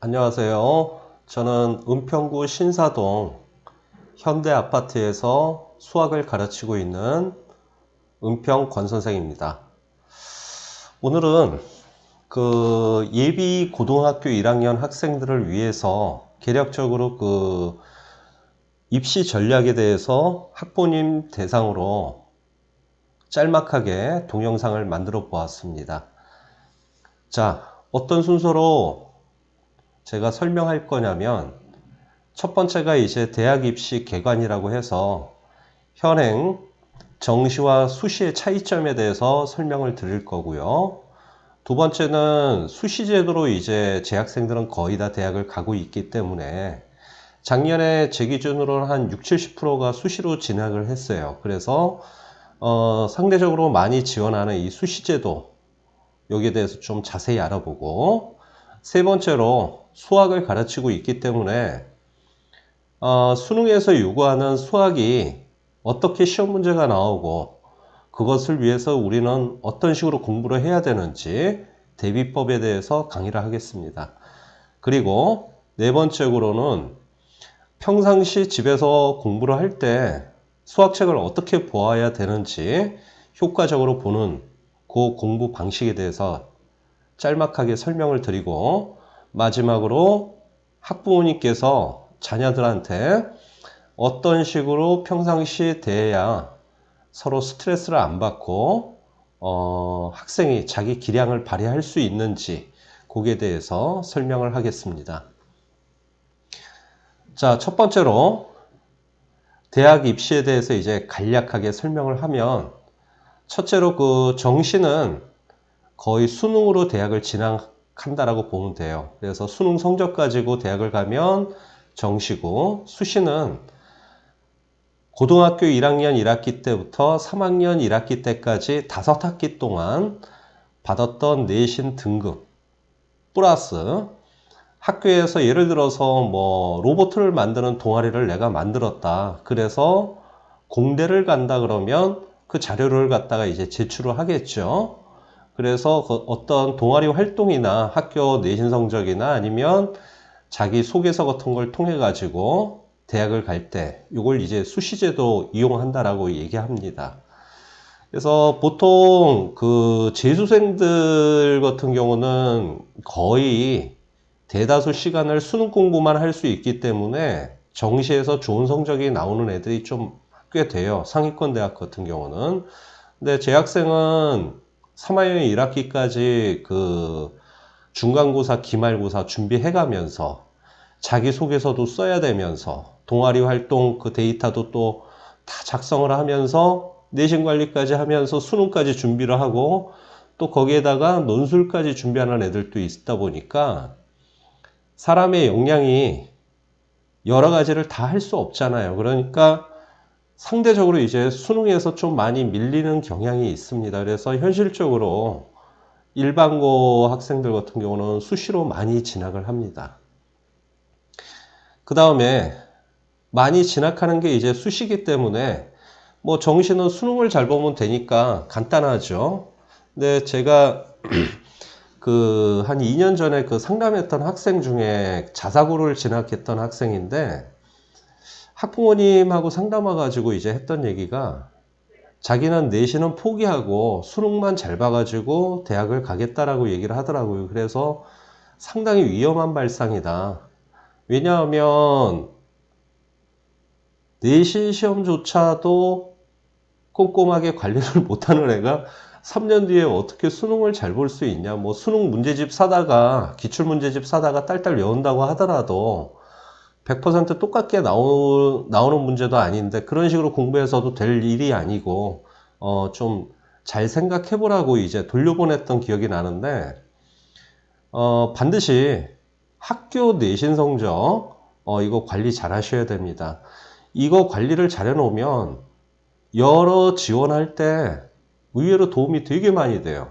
안녕하세요. 저는 은평구 신사동 현대아파트에서 수학을 가르치고 있는 은평 권 선생입니다. 오늘은 예비 고등학교 1학년 학생들을 위해서 개략적으로 입시 전략에 대해서 학부모님 대상으로 짤막하게 동영상을 만들어 보았습니다. 자, 어떤 순서로 제가 설명할 거냐면, 첫 번째가 이제 대학 입시 개관이라고 해서 현행 정시와 수시의 차이점에 대해서 설명을 드릴 거고요. 두 번째는 수시 제도로 이제 재학생들은 거의 다 대학을 가고 있기 때문에 작년에 제 기준으로 한 60, 70%가 수시로 진학을 했어요. 그래서 상대적으로 많이 지원하는 이 수시 제도, 여기에 대해서 좀 자세히 알아보고, 세 번째로 수학을 가르치고 있기 때문에 수능에서 요구하는 수학이 어떻게 시험 문제가 나오고 그것을 위해서 우리는 어떤 식으로 공부를 해야 되는지 대비법에 대해서 강의를 하겠습니다. 그리고 네 번째로는 평상시 집에서 공부를 할 때 수학책을 어떻게 보아야 되는지 효과적으로 보는 그 공부 방식에 대해서 짤막하게 설명을 드리고, 마지막으로 학부모님께서 자녀들한테 어떤 식으로 평상시에 대해야 서로 스트레스를 안 받고 학생이 자기 기량을 발휘할 수 있는지 거기에 대해서 설명을 하겠습니다. 자, 첫 번째로 대학 입시에 대해서 이제 간략하게 설명을 하면, 첫째로 정시는 거의 수능으로 대학을 진학한다라고 보면 돼요. 그래서 수능 성적 가지고 대학을 가면 정시고, 수시는 고등학교 1학년 1학기 때부터 3학년 1학기 때까지 5학기 동안 받았던 내신 등급 플러스 학교에서 예를 들어서 뭐 로봇을 만드는 동아리를 내가 만들었다. 그래서 공대를 간다 그러면 그 자료를 갖다가 이제 제출을 하겠죠. 그래서 어떤 동아리 활동이나 학교 내신 성적이나 아니면 자기 소개서 같은 걸 통해 가지고 대학을 갈 때 이걸 이제 수시제도 이용한다라고 얘기합니다. 그래서 보통 재수생들 같은 경우는 거의 대다수 시간을 수능 공부만 할 수 있기 때문에 정시에서 좋은 성적이 나오는 애들이 좀 꽤 돼요. 상위권 대학 같은 경우는. 근데 재학생은 3학년 1학기까지 중간고사, 기말고사 준비해 가면서 자기소개서도 써야 되면서 동아리 활동 데이터도 또 다 작성을 하면서 내신 관리까지 하면서 수능까지 준비를 하고 또 거기에다가 논술까지 준비하는 애들도 있다 보니까 사람의 역량이 여러 가지를 다 할 수 없잖아요. 그러니까 상대적으로 이제 수능에서 좀 많이 밀리는 경향이 있습니다. 그래서 현실적으로 일반고 학생들 같은 경우는 수시로 많이 진학을 합니다. 그 다음에 많이 진학하는 게 이제 수시기 때문에 뭐 정시는 수능을 잘 보면 되니까 간단하죠. 근데 제가 한 2년 전에 상담했던 학생 중에 자사고를 진학했던 학생인데, 학부모님하고 상담해가지고 이제 했던 얘기가 자기는 내신은 포기하고 수능만 잘 봐가지고 대학을 가겠다라고 얘기를 하더라고요. 그래서 상당히 위험한 발상이다. 왜냐하면 내신 시험조차도 꼼꼼하게 관리를 못하는 애가 3년 뒤에 어떻게 수능을 잘 볼 수 있냐. 뭐 수능 문제집 사다가 기출문제집 사다가 딸딸 외운다고 하더라도 100% 똑같게 나오는 문제도 아닌데 그런 식으로 공부해서도 될 일이 아니고 좀 잘 생각해 보라고 이제 돌려보냈던 기억이 나는데, 반드시 학교 내신 성적 이거 관리 잘 하셔야 됩니다. 이거 관리를 잘 해놓으면 여러 지원할 때 의외로 도움이 되게 많이 돼요.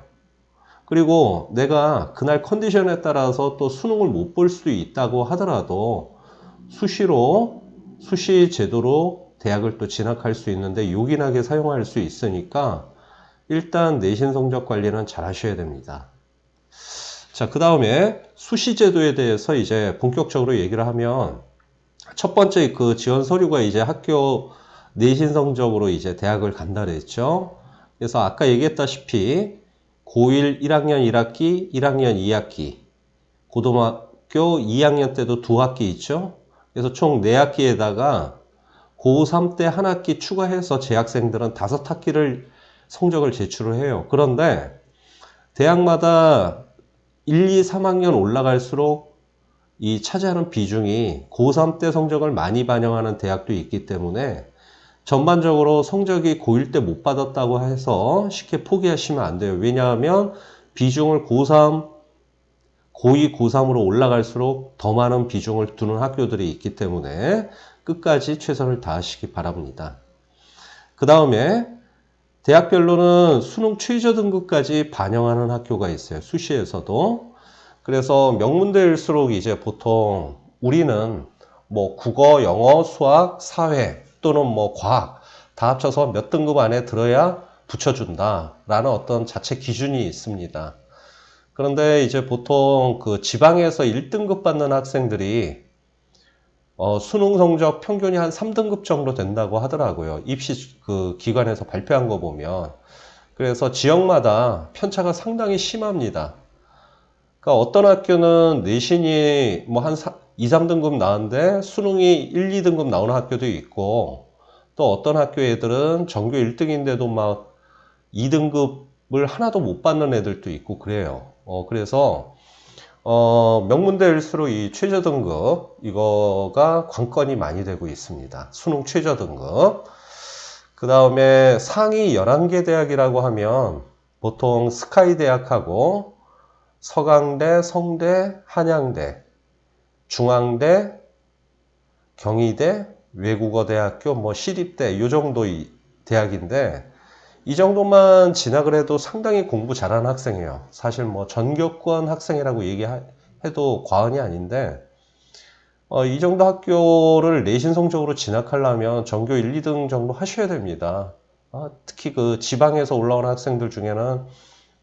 그리고 내가 그날 컨디션에 따라서 또 수능을 못 볼 수도 있다고 하더라도 수시 제도로 대학을 또 진학할 수 있는데 요긴하게 사용할 수 있으니까 일단 내신 성적 관리는 잘 하셔야 됩니다. 자, 그 다음에 수시제도에 대해서 이제 본격적으로 얘기를 하면 첫 번째 그 지원 서류가 이제 학교 내신 성적으로 이제 대학을 간다 그랬죠. 그래서 아까 얘기했다시피 고1 1학년 1학기, 1학년 2학기, 고등학교 2학년 때도 2학기 있죠. 그래서 총 4학기에다가 고3 때 한 학기 추가해서 재학생들은 5학기를 성적을 제출을 해요. 그런데 대학마다 1, 2, 3학년 올라갈수록 이 차지하는 비중이 고3 때 성적을 많이 반영하는 대학도 있기 때문에 전반적으로 성적이 고1 때 못 받았다고 해서 쉽게 포기하시면 안 돼요. 왜냐하면 비중을 고3, 고2, 고3으로 올라갈수록 더 많은 비중을 두는 학교들이 있기 때문에 끝까지 최선을 다하시기 바랍니다. 그 다음에 대학별로는 수능 최저 등급까지 반영하는 학교가 있어요. 수시에서도. 그래서 명문대일수록 이제 보통 우리는 뭐 국어, 영어, 수학, 사회 또는 뭐 과학 다 합쳐서 몇 등급 안에 들어야 붙여준다 라는 어떤 자체 기준이 있습니다. 그런데 이제 보통 그 지방에서 1등급 받는 학생들이 수능 성적 평균이 한 3등급 정도 된다고 하더라고요. 입시 그 기관에서 발표한 거 보면. 그래서 지역마다 편차가 상당히 심합니다. 그러니까 어떤 학교는 내신이 뭐 한 2, 3등급 나오는데 수능이 1, 2등급 나오는 학교도 있고 또 어떤 학교 애들은 전교 1등인데도 막 2등급을 하나도 못 받는 애들도 있고 그래요. 그래서 명문대일수록 이 최저 등급 이거가 관건이 많이 되고 있습니다. 수능 최저 등급. 그 다음에 상위 11개 대학이라고 하면 보통 스카이 대학하고 서강대, 성대, 한양대, 중앙대, 경희대, 외국어대학교, 뭐 시립대 이 정도 대학인데 이 정도만 진학을 해도 상당히 공부 잘하는 학생이에요. 사실 뭐 전교권 학생이라고 얘기해도 과언이 아닌데 이 정도 학교를 내신 성적으로 진학하려면 전교 1, 2등 정도 하셔야 됩니다. 특히 그 지방에서 올라오는 학생들 중에는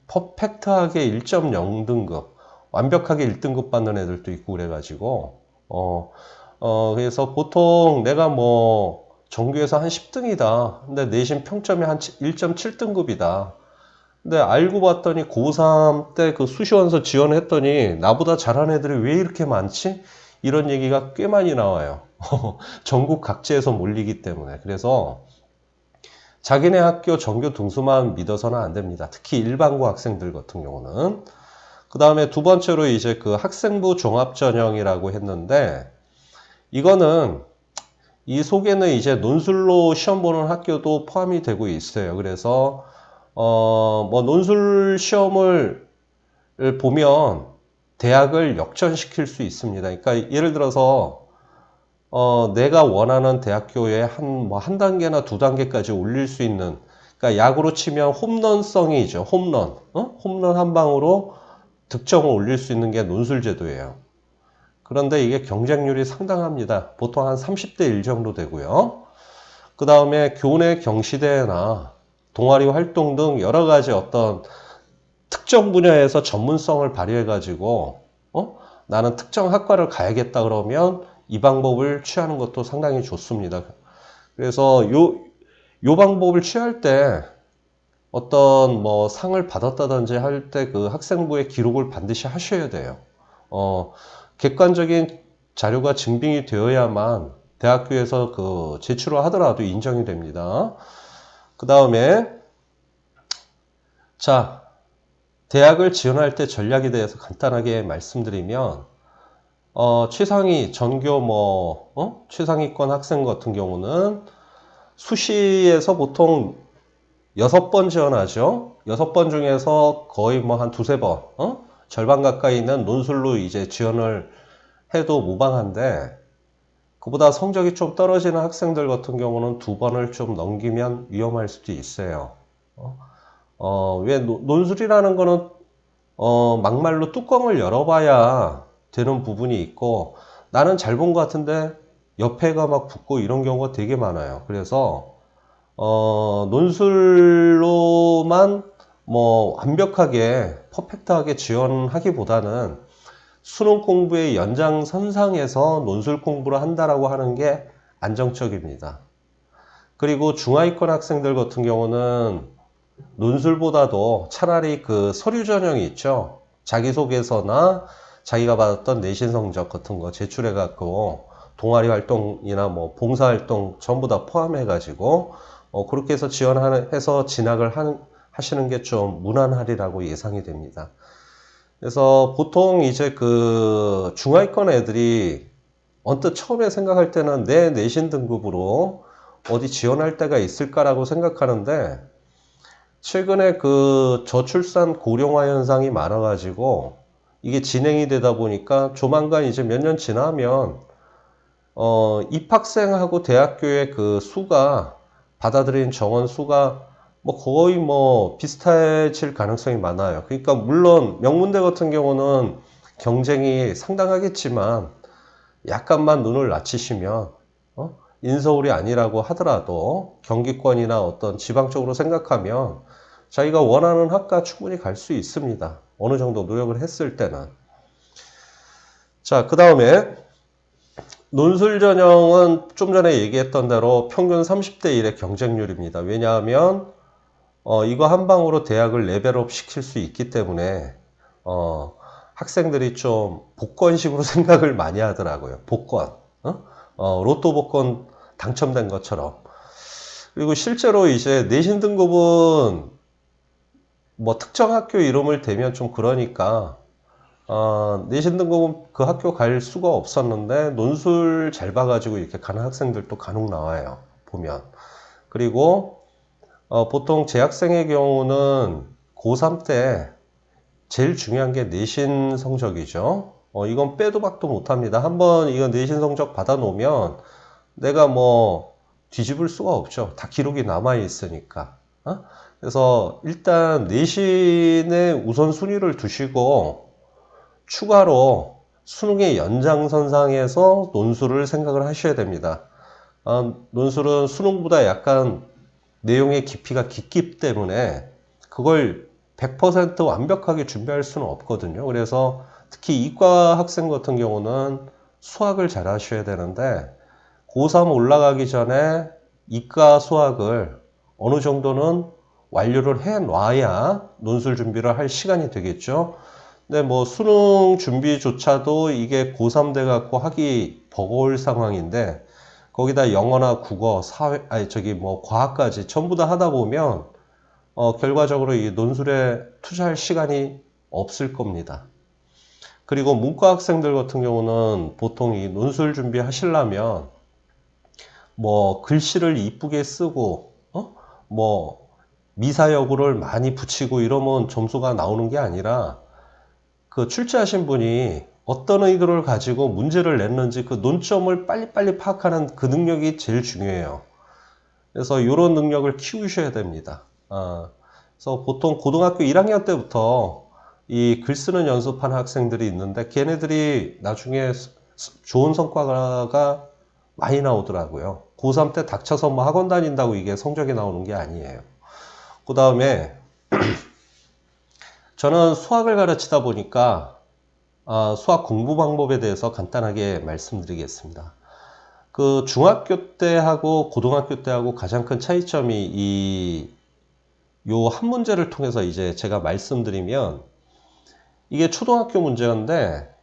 퍼펙트하게 1.0등급, 완벽하게 1등급 받는 애들도 있고 그래가지고 그래서 보통 내가 뭐 전교에서 한 10등이다. 근데 내신 평점이 한 1.7등급이다. 근데 알고 봤더니 고3 때 그 수시원서 지원했더니 나보다 잘하는 애들이 왜 이렇게 많지? 이런 얘기가 꽤 많이 나와요. 전국 각지에서 몰리기 때문에. 그래서 자기네 학교 전교 등수만 믿어서는 안 됩니다. 특히 일반고 학생들 같은 경우는. 그 다음에 두 번째로 이제 그 학생부 종합전형이라고 했는데 이거는 이 속에는 이제 논술로 시험 보는 학교도 포함이 되고 있어요. 그래서 뭐 논술 시험을 보면 대학을 역전시킬 수 있습니다. 그러니까 예를 들어서 내가 원하는 대학교에 한 단계나 두 단계까지 올릴 수 있는, 그러니까 야구로 치면 홈런성이죠. 홈런. 홈런 한 방으로 득점을 올릴 수 있는 게 논술제도예요. 그런데 이게 경쟁률이 상당합니다. 보통 한 30대 1 정도 되고요. 그 다음에 교내 경시대회나 동아리 활동 등 여러 가지 어떤 특정 분야에서 전문성을 발휘해가지고 나는 특정 학과를 가야겠다 그러면 이 방법을 취하는 것도 상당히 좋습니다. 그래서 요 방법을 취할 때 어떤 뭐 상을 받았다든지 할 때 그 학생부의 기록을 반드시 하셔야 돼요. 객관적인 자료가 증빙이 되어야만 대학교에서 그 제출을 하더라도 인정이 됩니다. 그 다음에 자, 대학을 지원할 때 전략에 대해서 간단하게 말씀드리면 최상위 전교 최상위권 학생 같은 경우는 수시에서 보통 6번 지원하죠. 6번 중에서 거의 뭐 한 두세 번, 절반 가까이는 논술로 이제 지원을 해도 무방한데, 그보다 성적이 좀 떨어지는 학생들 같은 경우는 2번을 좀 넘기면 위험할 수도 있어요. 왜 논술이라는 거는 막말로 뚜껑을 열어봐야 되는 부분이 있고, 나는 잘 본 것 같은데 옆에가 막 붙고 이런 경우가 되게 많아요. 그래서 논술로만 뭐 완벽하게 퍼펙트하게 지원하기보다는 수능 공부의 연장선상에서 논술 공부를 한다라고 하는 게 안정적입니다. 그리고 중하위권 학생들 같은 경우는 논술보다도 차라리 그 서류 전형이 있죠. 자기소개서나 자기가 받았던 내신 성적 같은 거 제출해 갖고 동아리 활동이나 뭐 봉사 활동 전부 다 포함해 가지고 그렇게 해서 지원해서 진학을 하시는 게 좀 무난하리라고 예상이 됩니다. 그래서 보통 이제 그 중하위권 애들이 언뜻 처음에 생각할 때는 내 내신 등급으로 어디 지원할 데가 있을까라고 생각하는데, 최근에 그 저출산 고령화 현상이 많아가지고 이게 진행이 되다 보니까 조만간 이제 몇 년 지나면 입학생하고 대학교의 그 수가, 받아들인 정원 수가 뭐 거의 뭐 비슷해질 가능성이 많아요. 그러니까 물론 명문대 같은 경우는 경쟁이 상당하겠지만 약간만 눈을 낮추시면 인서울이 아니라고 하더라도 경기권이나 어떤 지방 쪽으로 생각하면 자기가 원하는 학과 충분히 갈 수 있습니다. 어느 정도 노력을 했을 때는. 자, 그 다음에 논술 전형은 좀 전에 얘기했던 대로 평균 30대 1의 경쟁률입니다. 왜냐하면 이거 한 방으로 대학을 레벨업 시킬 수 있기 때문에 학생들이 좀 복권식으로 생각을 많이 하더라고요. 복권. 로또 복권 당첨된 것처럼. 그리고 실제로 이제 내신 등급은 뭐 특정 학교 이름을 대면 좀 그러니까 내신 등급은 그 학교 갈 수가 없었는데 논술 잘 봐가지고 이렇게 가는 학생들도 간혹 나와요. 보면. 그리고 보통 재학생의 경우는 고3 때 제일 중요한 게 내신 성적이죠. 이건 빼도 박도 못합니다. 한번 이거 내신 성적 받아 놓으면 내가 뭐 뒤집을 수가 없죠. 다 기록이 남아 있으니까. 그래서 일단 내신에 우선순위를 두시고 추가로 수능의 연장선상에서 논술을 생각을 하셔야 됩니다. 논술은 수능보다 약간 내용의 깊이가 깊기 때문에 그걸 100% 완벽하게 준비할 수는 없거든요. 그래서 특히 이과 학생 같은 경우는 수학을 잘 하셔야 되는데 고3 올라가기 전에 이과 수학을 어느 정도는 완료를 해 놔야 논술 준비를 할 시간이 되겠죠. 근데 뭐 수능 준비조차도 이게 고3 돼 갖고 하기 버거울 상황인데 거기다 영어나 국어, 사회, 뭐 과학까지 전부 다 하다 보면 결과적으로 이 논술에 투자할 시간이 없을 겁니다. 그리고 문과 학생들 같은 경우는 보통 이 논술 준비하시려면 뭐 글씨를 이쁘게 쓰고 뭐 미사여구를 많이 붙이고 이러면 점수가 나오는 게 아니라 그 출제하신 분이 어떤 의도를 가지고 문제를 냈는지 그 논점을 빨리빨리 파악하는 그 능력이 제일 중요해요. 그래서 이런 능력을 키우셔야 됩니다. 그래서 보통 고등학교 1학년 때부터 이 글 쓰는 연습하는 학생들이 있는데 걔네들이 나중에 좋은 성과가 많이 나오더라고요. 고3 때 닥쳐서 뭐 학원 다닌다고 이게 성적이 나오는 게 아니에요. 그 다음에 저는 수학을 가르치다 보니까 수학 공부 방법에 대해서 간단하게 말씀드리겠습니다. 그 중학교 때하고 고등학교 때하고 가장 큰 차이점이 요 한 문제를 통해서 이제 제가 말씀드리면, 이게 초등학교 문제인데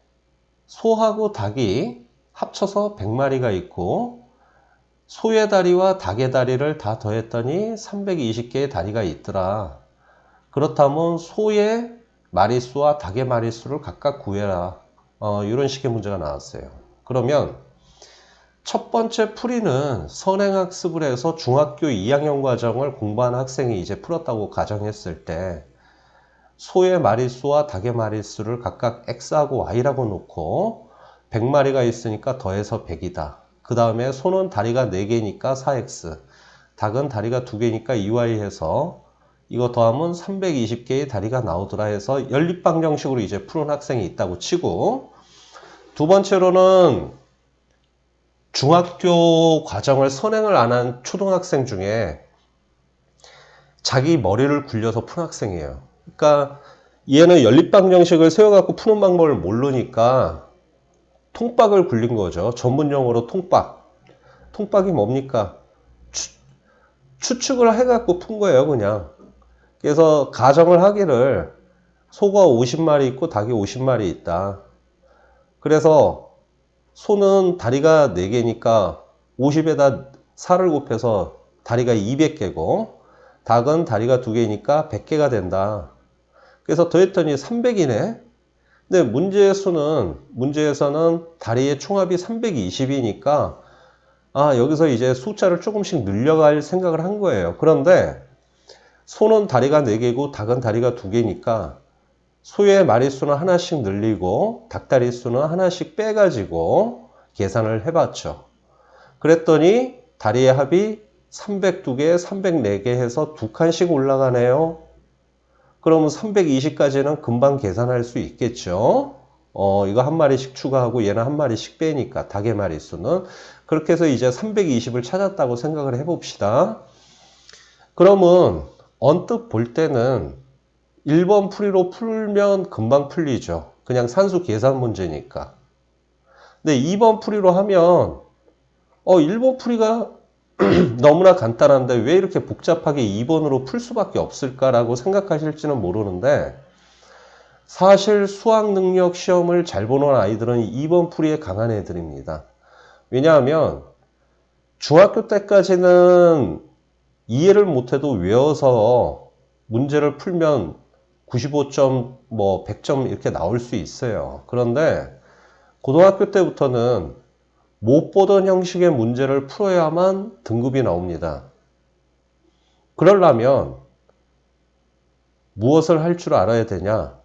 소하고 닭이 합쳐서 100마리가 있고 소의 다리와 닭의 다리를 다 더했더니 320개의 다리가 있더라. 그렇다면 소의 마리수와 닭의 마리수를 각각 구해라. 이런 식의 문제가 나왔어요. 그러면 첫 번째 풀이는 선행학습을 해서 중학교 2학년 과정을 공부하는 학생이 이제 풀었다고 가정했을 때 소의 마리수와 닭의 마리수를 각각 X하고 Y라고 놓고 100마리가 있으니까 더해서 100이다. 그 다음에 소는 다리가 4개니까 4X, 닭은 다리가 2개니까 2Y 해서 이거 더하면 320개의 다리가 나오더라 해서 연립방 정식으로 이제 푸는 학생이 있다고 치고, 두 번째로는 중학교 과정을 선행을 안 한 초등학생 중에 자기 머리를 굴려서 푼 학생이에요. 그러니까 얘는 연립방정식을 세워갖고 푸는 방법을 모르니까 통박을 굴린 거죠. 전문용어로 통박. 통박이 뭡니까? 추측을 해갖고 푼 거예요, 그냥. 그래서 가정을 하기를 소가 50마리 있고 닭이 50마리 있다. 그래서 소는 다리가 4개니까 50에다 4를 곱해서 다리가 200개고 닭은 다리가 2개니까 100개가 된다. 그래서 더했더니 300이네. 근데 문제에서는 다리의 총합이 320이니까 여기서 이제 숫자를 조금씩 늘려갈 생각을 한 거예요. 그런데 소는 다리가 4개고 닭은 다리가 2개니까 소의 마리수는 하나씩 늘리고 닭다리 수는 하나씩 빼가지고 계산을 해봤죠. 그랬더니 다리의 합이 302개, 304개 해서 2칸씩 올라가네요. 그러면 320까지는 금방 계산할 수 있겠죠. 이거 한 마리씩 추가하고 얘는 한 마리씩 빼니까 닭의 마리수는. 그렇게 해서 이제 320을 찾았다고 생각을 해봅시다. 그러면 언뜻 볼 때는 1번 풀이로 풀면 금방 풀리죠. 그냥 산수 계산 문제니까. 근데 2번 풀이로 하면 1번 풀이가 너무나 간단한데 왜 이렇게 복잡하게 2번으로 풀 수밖에 없을까라고 생각하실지는 모르는데 사실 수학 능력 시험을 잘 보는 아이들은 2번 풀이에 강한 애들입니다. 왜냐하면 중학교 때까지는 이해를 못해도 외워서 문제를 풀면 95점, 100점 이렇게 나올 수 있어요. 그런데 고등학교 때부터는 못 보던 형식의 문제를 풀어야만 등급이 나옵니다. 그러려면 무엇을 할 줄 알아야 되냐?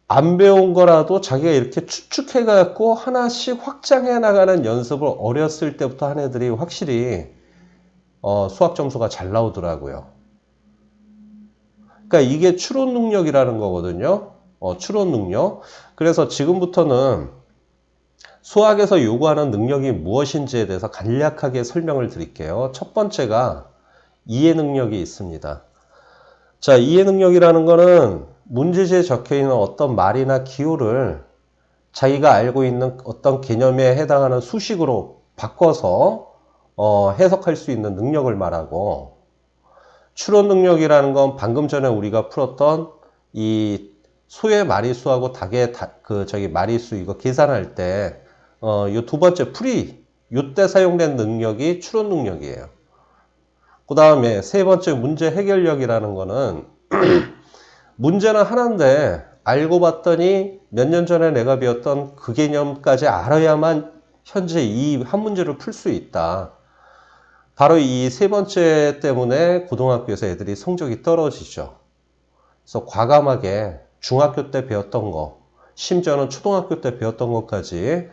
안 배운 거라도 자기가 이렇게 추측해갖고 하나씩 확장해 나가는 연습을 어렸을 때부터 한 애들이 확실히 수학 점수가 잘 나오더라고요. 그러니까 이게 추론 능력이라는 거거든요. 추론 능력. 그래서 지금부터는 수학에서 요구하는 능력이 무엇인지에 대해서 간략하게 설명을 드릴게요. 첫 번째가 이해 능력이 있습니다. 자, 이해 능력이라는 거는 문제지에 적혀 있는 어떤 말이나 기호를 자기가 알고 있는 어떤 개념에 해당하는 수식으로 바꿔서 해석할 수 있는 능력을 말하고, 추론 능력이라는 건 방금 전에 우리가 풀었던 이 소의 마리수하고 닭의 마리수 이거 계산할 때 요 두 번째 풀이 요때 사용된 능력이 추론 능력이에요. 그 다음에 세 번째 문제 해결력이라는 거는 문제는 하나인데 알고 봤더니 몇 년 전에 내가 배웠던 그 개념까지 알아야만 현재 이 한 문제를 풀 수 있다. 바로 이 세 번째 때문에 고등학교에서 애들이 성적이 떨어지죠. 그래서 과감하게 중학교 때 배웠던 거, 심지어는 초등학교 때 배웠던 것까지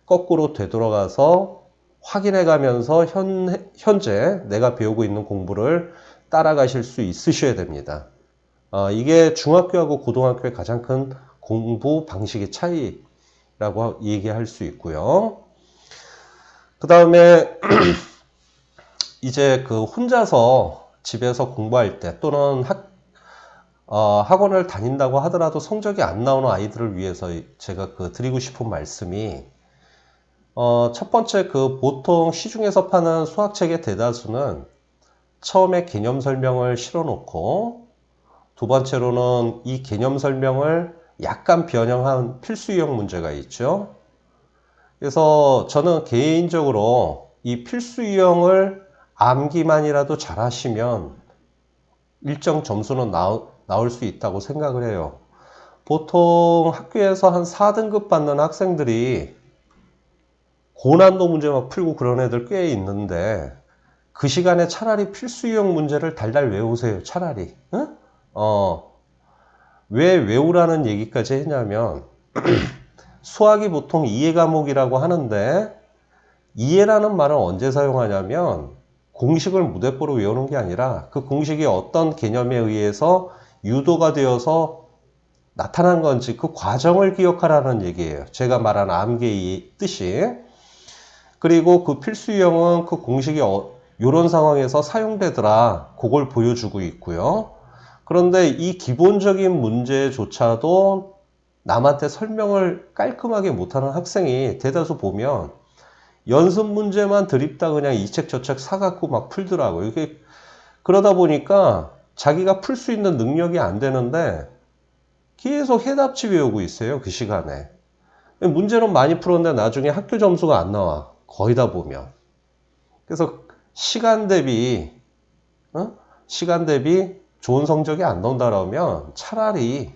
거꾸로 되돌아가서 확인해 가면서 현재 내가 배우고 있는 공부를 따라가실 수 있으셔야 됩니다. 이게 중학교하고 고등학교의 가장 큰 공부 방식의 차이라고 얘기할 수 있고요. 그 다음에 이제 혼자서 집에서 공부할 때 또는 학원을 다닌다고 하더라도 성적이 안 나오는 아이들을 위해서 제가 드리고 싶은 말씀이 첫 번째 보통 시중에서 파는 수학책의 대다수는 처음에 개념 설명을 실어 놓고 두 번째로는 이 개념 설명을 약간 변형한 필수 유형 문제가 있죠. 그래서 저는 개인적으로 이 필수 유형을 암기만이라도 잘 하시면 일정 점수는 나올 수 있다고 생각을 해요. 보통 학교에서 한 4등급 받는 학생들이 고난도 문제 막 풀고 그런 애들 꽤 있는데 그 시간에 차라리 필수 유형 문제를 달달 외우세요. 차라리. 응? 왜 외우라는 얘기까지 했냐면 수학이 보통 이해 과목이라고 하는데 이해라는 말은 언제 사용하냐면 공식을 무대뽀로 외우는 게 아니라 그 공식이 어떤 개념에 의해서 유도가 되어서 나타난 건지 그 과정을 기억하라는 얘기예요. 제가 말한 암기의 뜻이. 그리고 그 필수 유형은 그 공식이 이런 상황에서 사용되더라. 그걸 보여주고 있고요. 그런데 이 기본적인 문제조차도 남한테 설명을 깔끔하게 못하는 학생이 대다수 보면 연습 문제만 드립다 그냥 이 책 저 책 사갖고 막 풀더라고요. 이게 그러다 보니까 자기가 풀 수 있는 능력이 안 되는데 계속 해답지 외우고 있어요. 그 시간에. 문제는 많이 풀었는데 나중에 학교 점수가 안 나와. 거의 다 보면. 그래서 시간 대비 시간 대비 좋은 성적이 안 나온다면 차라리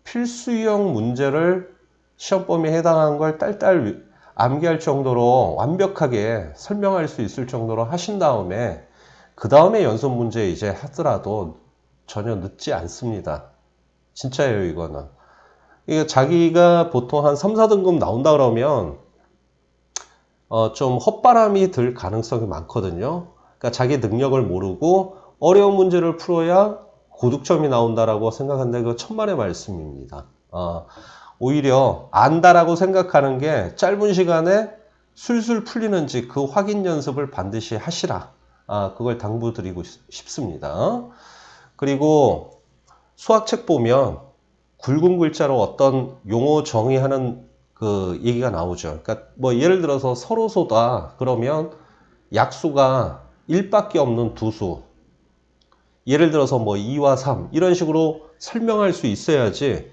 필수형 문제를 시험 범위에 해당하는 걸 딸딸 암기할 정도로 완벽하게 설명할 수 있을 정도로 하신 다음에 그 다음에 연습 문제 이제 하더라도 전혀 늦지 않습니다. 진짜예요, 이거는. 이게 자기가 보통 한 3, 4등급 나온다 그러면 좀 헛바람이 들 가능성이 많거든요. 그러니까 자기 능력을 모르고 어려운 문제를 풀어야 고득점이 나온다라고 생각하는데 그거 천만의 말씀입니다. 오히려 안다라고 생각하는 게 짧은 시간에 술술 풀리는지 그 확인 연습을 반드시 하시라. 그걸 당부드리고 싶습니다. 그리고 수학책 보면 굵은 글자로 어떤 용어 정의하는 그 얘기가 나오죠. 그러니까 뭐 예를 들어서 서로소다 그러면 약수가 1밖에 없는 두 수. 예를 들어서 뭐 2와 3 이런 식으로 설명할 수 있어야지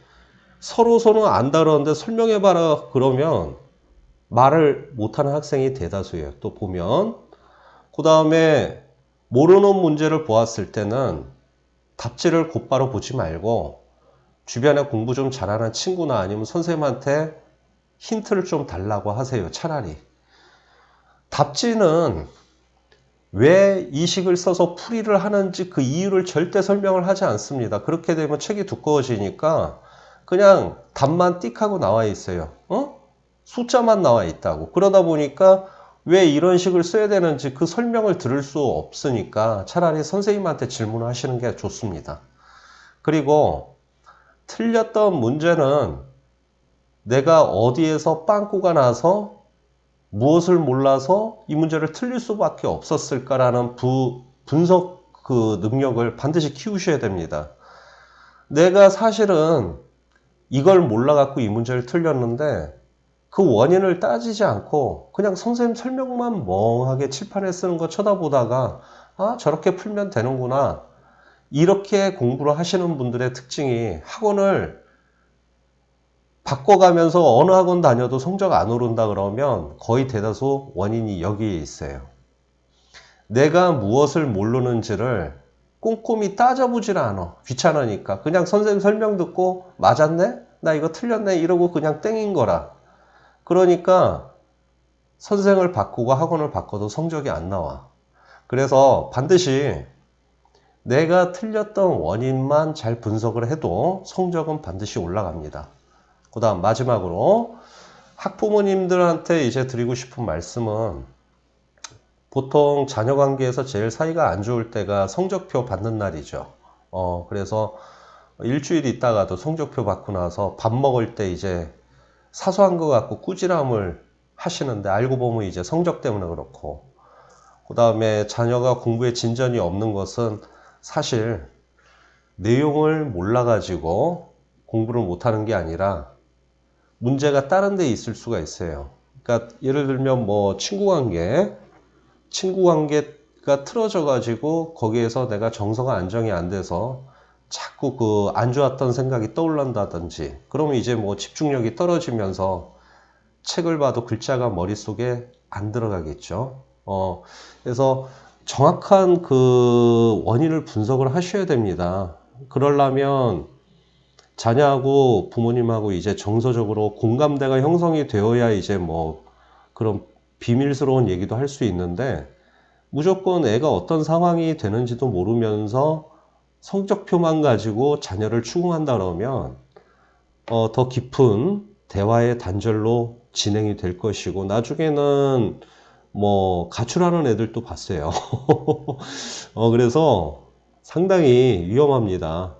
서로소는 안다 그러는데 설명해봐라 그러면 말을 못하는 학생이 대다수예요. 또 보면 그 다음에 모르는 문제를 보았을 때는 답지를 곧바로 보지 말고 주변에 공부 좀 잘하는 친구나 아니면 선생님한테 힌트를 좀 달라고 하세요. 차라리. 답지는 왜 이 식을 써서 풀이를 하는지 그 이유를 절대 설명을 하지 않습니다. 그렇게 되면 책이 두꺼워지니까 그냥 답만 띡 하고 나와 있어요. 숫자만 나와 있다고. 그러다 보니까 왜 이런 식을 써야 되는지 그 설명을 들을 수 없으니까 차라리 선생님한테 질문을 하시는 게 좋습니다. 그리고 틀렸던 문제는 내가 어디에서 빵꾸가 나서 무엇을 몰라서 이 문제를 틀릴 수밖에 없었을까라는 분석 그 능력을 반드시 키우셔야 됩니다. 내가 사실은 이걸 몰라갖고 이 문제를 틀렸는데 그 원인을 따지지 않고 그냥 선생님 설명만 멍하게 칠판에 쓰는 거 쳐다보다가 저렇게 풀면 되는구나 이렇게 공부를 하시는 분들의 특징이 학원을 바꿔가면서 어느 학원 다녀도 성적 안 오른다 그러면 거의 대다수 원인이 여기에 있어요. 내가 무엇을 모르는지를 꼼꼼히 따져보질 않아. 귀찮으니까. 그냥 선생님 설명 듣고 맞았네? 나 이거 틀렸네? 이러고 그냥 땡인 거라. 그러니까 선생을 바꾸고 학원을 바꿔도 성적이 안 나와. 그래서 반드시 내가 틀렸던 원인만 잘 분석을 해도 성적은 반드시 올라갑니다. 그 다음 마지막으로 학부모님들한테 이제 드리고 싶은 말씀은 보통 자녀 관계에서 제일 사이가 안 좋을 때가 성적표 받는 날이죠. 그래서 일주일 있다가도 성적표 받고 나서 밥 먹을 때 이제 사소한 거 갖고 꾸지람을 하시는데 알고 보면 이제 성적 때문에 그렇고 그 다음에 자녀가 공부에 진전이 없는 것은 사실 내용을 몰라가지고 공부를 못하는 게 아니라 문제가 다른 데 있을 수가 있어요. 그러니까 예를 들면 뭐 친구 관계가 틀어져 가지고 거기에서 내가 정서가 안정이 안 돼서 자꾸 그 안 좋았던 생각이 떠올란다든지 그러면 이제 뭐 집중력이 떨어지면서 책을 봐도 글자가 머릿속에 안 들어가겠죠. 그래서 정확한 그 원인을 분석을 하셔야 됩니다. 그러려면 자녀하고 부모님하고 이제 정서적으로 공감대가 형성이 되어야 이제 뭐 그런 비밀스러운 얘기도 할 수 있는데 무조건 애가 어떤 상황이 되는지도 모르면서 성적표만 가지고 자녀를 추궁한다 그러면 더 깊은 대화의 단절로 진행이 될 것이고 나중에는 뭐 가출하는 애들도 봤어요. 그래서 상당히 위험합니다.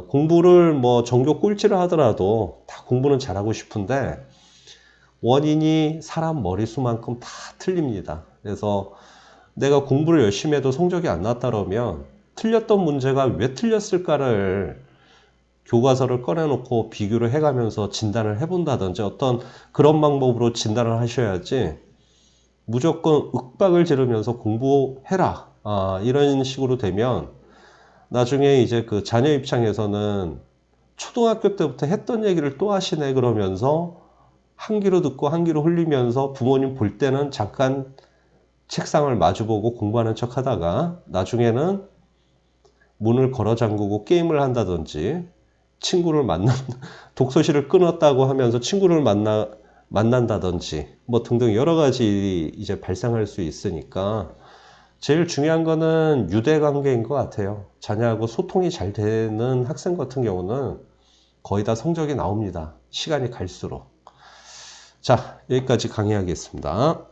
공부를 뭐 전교 꼴찌를 하더라도 다 공부는 잘하고 싶은데 원인이 사람 머릿수만큼 다 틀립니다. 그래서 내가 공부를 열심히 해도 성적이 안 났다면 틀렸던 문제가 왜 틀렸을까를 교과서를 꺼내놓고 비교를 해가면서 진단을 해본다든지 어떤 그런 방법으로 진단을 하셔야지 무조건 윽박을 지르면서 공부해라. 이런 식으로 되면 나중에 이제 그 자녀 입장에서는 초등학교 때부터 했던 얘기를 또 하시네 그러면서 한 귀로 듣고 한 귀로 흘리면서 부모님 볼 때는 잠깐 책상을 마주보고 공부하는 척 하다가 나중에는 문을 걸어 잠그고 게임을 한다든지 친구를 독서실을 끊었다고 하면서 친구를 만난다든지 뭐 등등 여러 가지 이제 발생할 수 있으니까 제일 중요한 거는 유대 관계인 것 같아요. 자녀하고 소통이 잘 되는 학생 같은 경우는 거의 다 성적이 나옵니다. 시간이 갈수록. 자, 여기까지 강의하겠습니다.